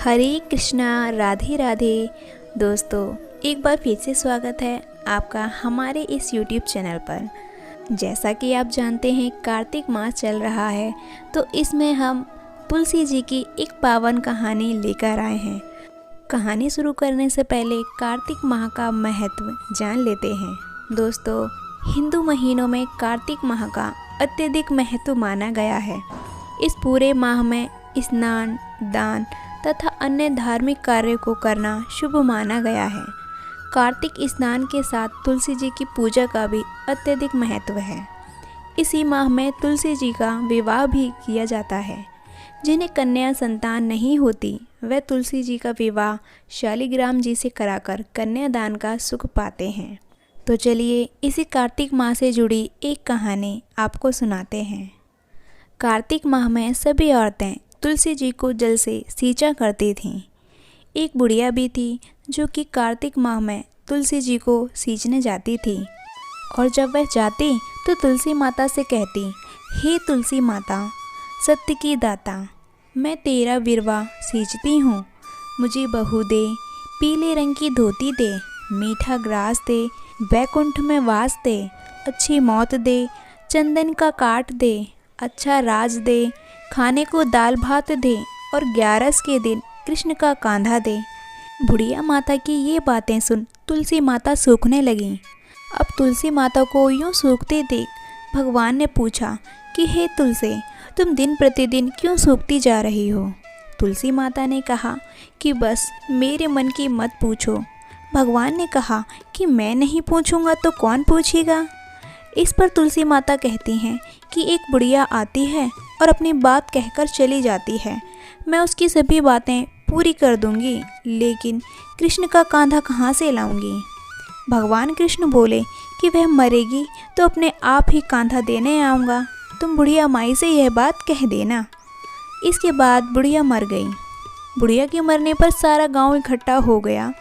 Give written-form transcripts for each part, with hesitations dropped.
हरे कृष्णा राधे राधे। दोस्तों, एक बार फिर से स्वागत है आपका हमारे इस YouTube चैनल पर। जैसा कि आप जानते हैं कार्तिक मास चल रहा है, तो इसमें हम तुलसी जी की एक पावन कहानी लेकर आए हैं। कहानी शुरू करने से पहले कार्तिक माह का महत्व जान लेते हैं। दोस्तों, हिंदू महीनों में कार्तिक माह का अत्यधिक महत्व माना गया है। इस पूरे माह में स्नान, दान तथा अन्य धार्मिक कार्यों को करना शुभ माना गया है। कार्तिक स्नान के साथ तुलसी जी की पूजा का भी अत्यधिक महत्व है। इसी माह में तुलसी जी का विवाह भी किया जाता है। जिन्हें कन्या संतान नहीं होती, वह तुलसी जी का विवाह शालिग्राम जी से कराकर कन्यादान का सुख पाते हैं। तो चलिए इसी कार्तिक माह से जुड़ी एक कहानी आपको सुनाते हैं। कार्तिक माह में सभी औरतें तुलसी जी को जल से सींचा करती थीं। एक बुढ़िया भी थी जो कि कार्तिक माह में तुलसी जी को सींचने जाती थी, और जब वह जाती तो तुलसी माता से कहती, हे तुलसी माता, सत्य की दाता, मैं तेरा विरवा सींचती हूँ। मुझे बहू दे, पीले रंग की धोती दे, मीठा ग्रास दे, वैकुंठ में वास दे, अच्छी मौत दे, चंदन का काट दे, अच्छा राज दे, खाने को दाल भात दे, और 11 के दिन कृष्ण का कांधा दे। बुढ़िया माता की ये बातें सुन तुलसी माता सूखने लगीं। अब तुलसी माता को यूँ सूखते देख भगवान ने पूछा कि हे तुलसी, तुम दिन प्रतिदिन क्यों सूखती जा रही हो? तुलसी माता ने कहा कि बस मेरे मन की मत पूछो। भगवान ने कहा कि मैं नहीं पूछूंगा तो कौन पूछेगा? इस पर तुलसी माता कहती हैं कि एक बुढ़िया आती है और अपनी बात कहकर चली जाती है। मैं उसकी सभी बातें पूरी कर दूंगी, लेकिन कृष्ण का कांधा कहाँ से लाऊंगी? भगवान कृष्ण बोले कि वह मरेगी तो अपने आप ही कांधा देने आऊँगा। तुम बुढ़िया माई से यह बात कह देना। इसके बाद बुढ़िया मर गई। बुढ़िया के मरने पर सारा गांव इकट्ठा हो गया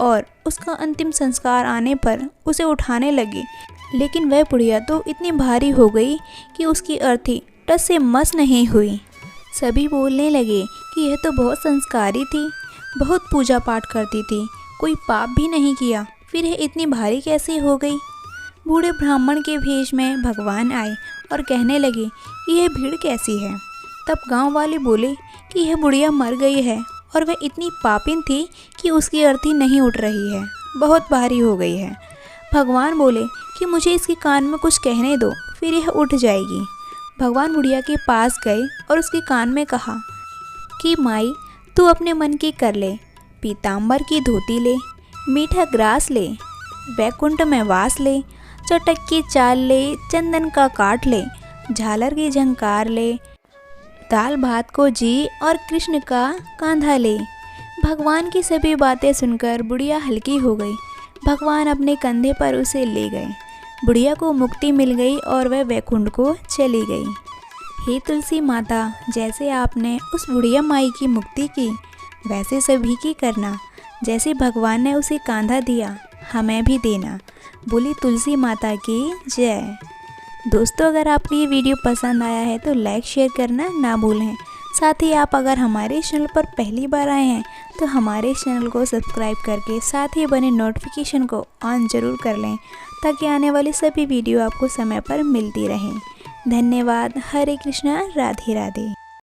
और उसका अंतिम संस्कार आने पर उसे उठाने लगे, लेकिन वह बुढ़िया तो इतनी भारी हो गई कि उसकी अर्थी टस से मस नहीं हुई। सभी बोलने लगे कि यह तो बहुत संस्कारी थी, बहुत पूजा पाठ करती थी, कोई पाप भी नहीं किया, फिर यह इतनी भारी कैसे हो गई? बूढ़े ब्राह्मण के भेष में भगवान आए और कहने लगे कि यह भीड़ कैसी है? तब गांव वाले बोले कि यह बुढ़िया मर गई है और वह इतनी पापिन थी कि उसकी अर्थी नहीं उठ रही है, बहुत भारी हो गई है। भगवान बोले कि मुझे इसके कान में कुछ कहने दो, फिर यह उठ जाएगी। भगवान बुढ़िया के पास गए और उसके कान में कहा कि माई, तू अपने मन की कर ले, पीताम्बर की धोती ले, मीठा ग्रास ले, वैकुंठ में वास ले, चटक की चाल ले, चंदन का काट ले, झालर की झंकार ले, दाल भात को जी और कृष्ण का कांधा ले। भगवान की सभी बातें सुनकर बुढ़िया हल्की हो गई। भगवान अपने कंधे पर उसे ले गए। बुढ़िया को मुक्ति मिल गई और वह वैकुंठ को चली गई। हे तुलसी माता, जैसे आपने उस बुढ़िया माई की मुक्ति की, वैसे सभी की करना। जैसे भगवान ने उसे कांधा दिया, हमें भी देना। बोली तुलसी माता की जय। दोस्तों, अगर आपको ये वीडियो पसंद आया है तो लाइक शेयर करना ना भूलें। साथ ही आप अगर हमारे चैनल पर पहली बार आए हैं तो हमारे चैनल को सब्सक्राइब करके साथ ही बने नोटिफिकेशन को ऑन ज़रूर कर लें, ताकि आने वाली सभी वीडियो आपको समय पर मिलती रहें। धन्यवाद। हरे कृष्णा राधे राधे।